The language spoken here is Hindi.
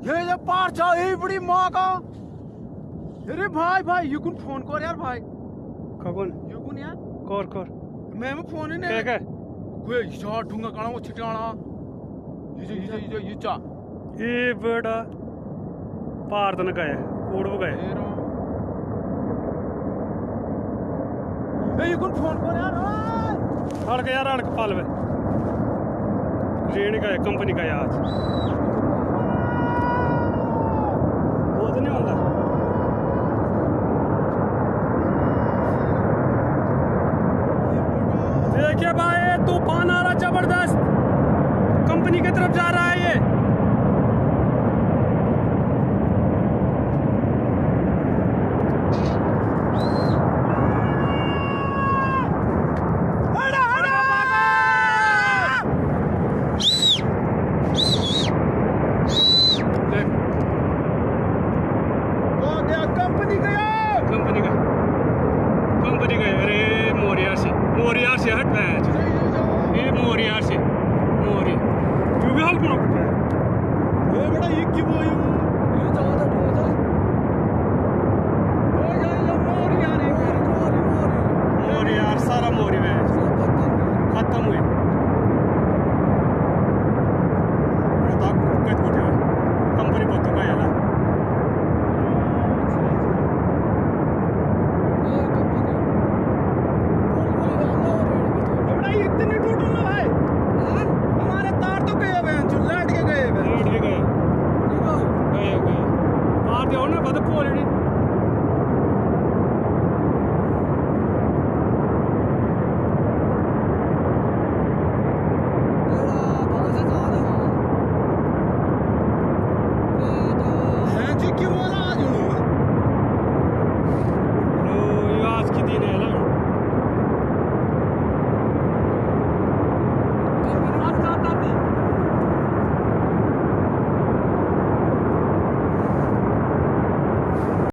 ये पार जाओ ये बड़ी माँ का। अरे भाई भाई युकुन फोन कर यार भाई। कौन युकुन यार कर मैं फोन ही नहीं क्या कोई शॉट ढूंगा काना वो छिटाना ये चा ये बड़ा पार तो न गए कोड़ वो गए ए युकुन फोन कर यार अड़क पाल में लेने का है कंपनी का आज वो तो नहीं होता देखिए भाई तूफान आ रहा जबरदस्त कंपनी की तरफ जा रहा है ये कंपनी का अरे मोरिया से हट रहा है ये मोरिया से मोरी क्यों भी हल्क ये बड़ा ये क्यों